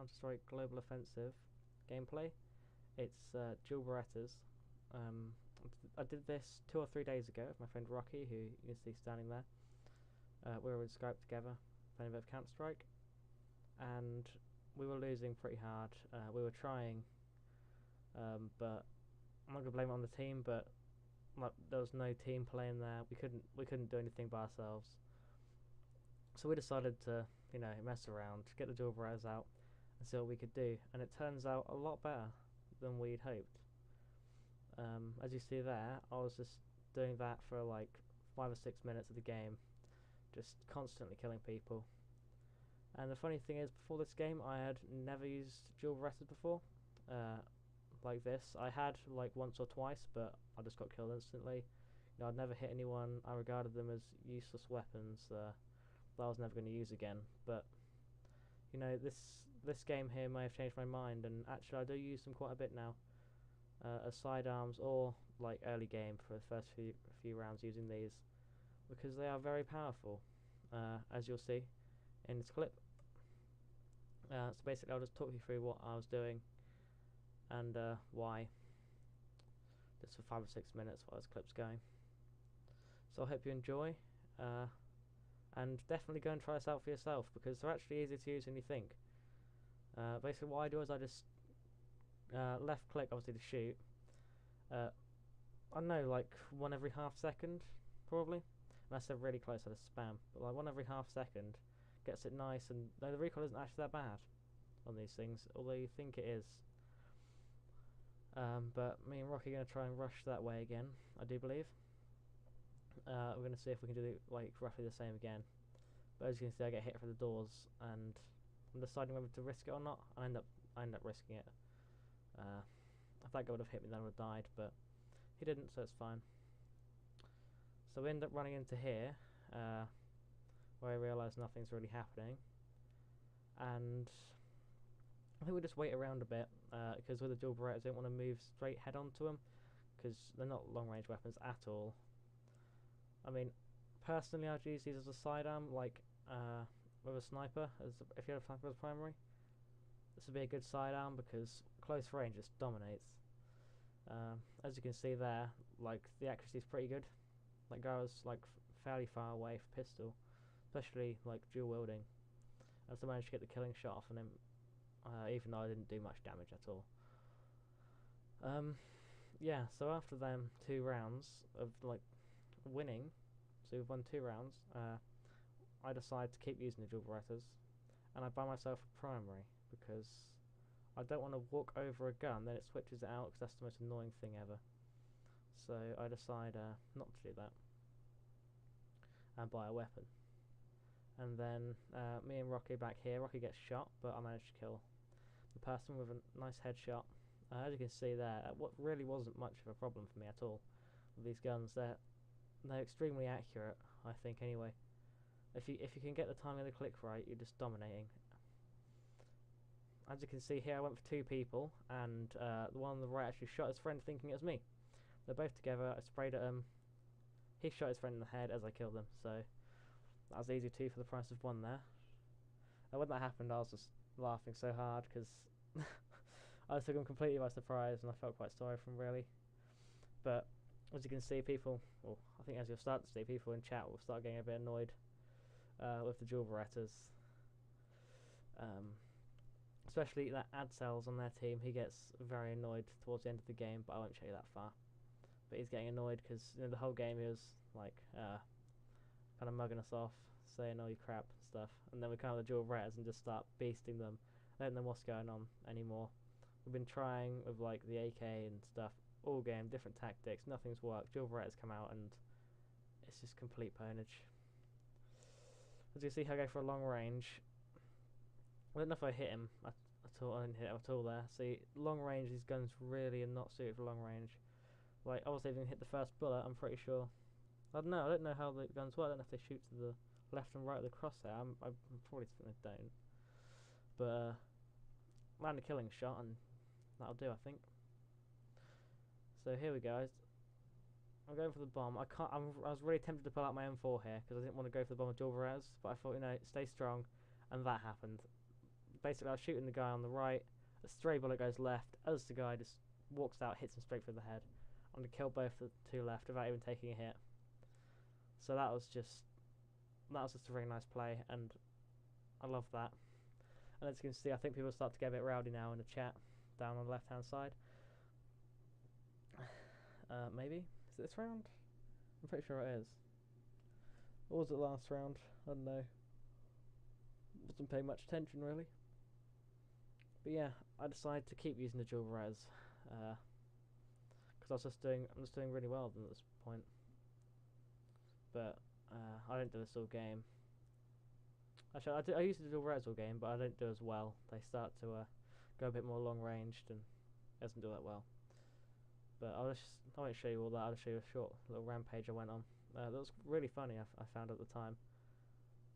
CounterStrike Global Offensive gameplay. It's dual Berettas. I did this 2 or 3 days ago with my friend Rocky, who you can see standing there. We were in Skype together, playing a bit of Counter-Strike, and we were losing pretty hard. We were trying, but I'm not gonna blame it on the team, but there was no team playing there. We couldn't do anything by ourselves. So we decided to, mess around, get the dual Berettas out, and see what we could do. And it turns out a lot better than we'd hoped. As you see there, I was just doing that for like 5 or 6 minutes of the game, just constantly killing people. And the funny thing is, before this game, I had never used dual Berettas before, like this. I had like once or twice, but I just got killed instantly. I'd never hit anyone. I regarded them as useless weapons that I was never going to use again. But this game here may have changed my mind, and actually I do use them quite a bit now, as sidearms or like early game for the first few rounds using these, because they are very powerful, as you'll see in this clip. So basically I'll just talk you through what I was doing and why, just for 5 or 6 minutes while this clip's going. So I hope you enjoy, and definitely go and try this out for yourself, because they're actually easier to use than you think. Basically what I do is I just left click, obviously, to shoot. I don't know, like 1 every half second probably, unless they're really close I just spam, but like 1 every half second gets it nice, and no, the recoil isn't actually that bad on these things, although you think it is. But me and Rocky are going to try and rush that way again, I do believe. We're going to see if we can do like roughly the same again. But as you can see, I get hit through the doors, and I'm deciding whether to risk it or not. I end up risking it. If that guy would have hit me, then I would have died, but he didn't, so it's fine. So we end up running into here, where I realise nothing's really happening, and I think we just wait around a bit, because with the dual Berettas I don't want to move straight head on to them, because they're not long range weapons at all. I mean, personally I'd use these as a sidearm, like with a sniper, if you have a sniper as primary. This would be a good sidearm because close range just dominates. As you can see there, like the accuracy is pretty good. That guy was like fairly far away for pistol, especially like dual wielding. I still managed to get the killing shot off on him, even though I didn't do much damage at all. Yeah, so after them 2 rounds of like winning, so we've won 2 rounds, I decide to keep using the dual Berettas, and I buy myself a primary, because I don't want to walk over a gun, then it switches it out, because that's the most annoying thing ever. So I decide not to do that, and buy a weapon. And then me and Rocky back here, Rocky gets shot, but I managed to kill the person with a nice headshot. As you can see there, what really wasn't much of a problem for me at all with these guns. They're extremely accurate, I think, anyway. If you can get the timing of the click right, you're just dominating. As you can see here, I went for 2 people, and the one on the right actually shot his friend thinking it was me. They're both together, I sprayed at him. He shot his friend in the head as I killed him, so that was easy 2 for the price of 1 there. And when that happened, I was just laughing so hard, because I took him completely by surprise, and I felt quite sorry for him, really. But as you can see, people, well, I think as you'll start to see, people in chat will start getting a bit annoyed with the dual Berettas. Especially that Adcel's on their team, he gets very annoyed towards the end of the game, but I won't show you that far. But he's getting annoyed because the whole game he was like kind of mugging us off, saying "oh you crap" and stuff, and then we come with the dual Berettas and just start beasting them. I don't know what's going on anymore. We've been trying with like the AK and stuff all game, different tactics, nothing's worked. Dual Berettas come out and it's just complete pwnage. As you see, I go for a long range. I don't know if I hit him at all. I didn't hit him at all there. See, long range, these guns really are not suited for long range. Like, obviously, if you hit the first bullet, I'm pretty sure. I don't know how the guns work. I don't know if they shoot to the left and right of the crosshair. I'm probably think they don't. But land a killing shot, and that'll do, I think. So here we go. I'm going for the bomb. I was really tempted to pull out my M4 here because I didn't want to go for the bomb with dual Berettas, but I thought, stay strong, and that happened. basically I was shooting the guy on the right, a stray bullet goes left, as the guy just walks out, hits him straight through the head. I'm going to kill both the two left without even taking a hit. So that was just a very nice play, and I love that. And as you can see, I think people start to get a bit rowdy now in the chat down on the left hand side. Maybe? Is it this round? I'm pretty sure it is. Or was it last round? I don't know. Wasn't paying much attention really. But yeah, I decided to keep using the dual res because I'm just doing really well at this point. But I don't do this all game. Actually, I used to do dual res all game, but I don't do as well. They start to go a bit more long ranged, and it doesn't do that well. But I won't show you all that. I'll show you a short little rampage I went on. That was really funny. I found at the time,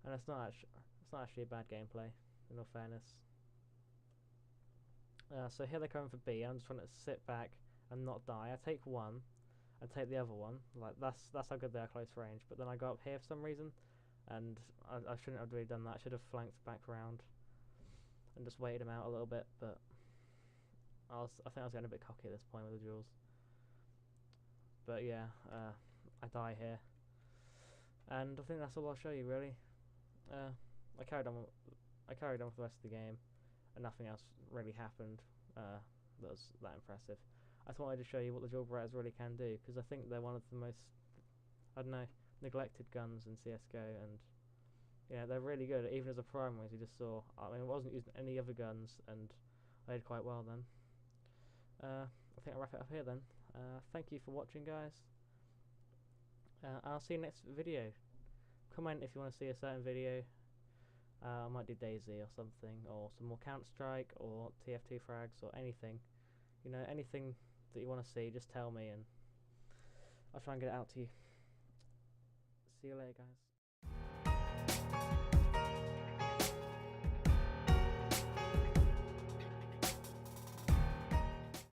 and it's not actually a bad gameplay, in all fairness. So here they're coming for B. I'm just trying to sit back and not die. I take one, and take the other one. Like that's how good they are close range. But then I got up here for some reason, and I shouldn't have really done that. I should have flanked back around and just waited him out a little bit. But I think I was getting a bit cocky at this point with the duels. But yeah, I die here, and I think that's all I'll show you really. I carried on for the rest of the game, and nothing else really happened that was that impressive. I just wanted to show you what the dual Berettas really can do, because I think they're one of the most, I don't know, neglected guns in CS:GO, and yeah, they're really good. Even as a primary, as you just saw. I mean, I wasn't using any other guns, and I did quite well then. I think I'll wrap it up here then. Thank you for watching, guys. I'll see you next video. Comment if you want to see a certain video. I might do DayZ or something, or some more CounterStrike, or TF2 frags, or anything. You know, anything that you want to see, just tell me, and I'll try and get it out to you. See you later, guys.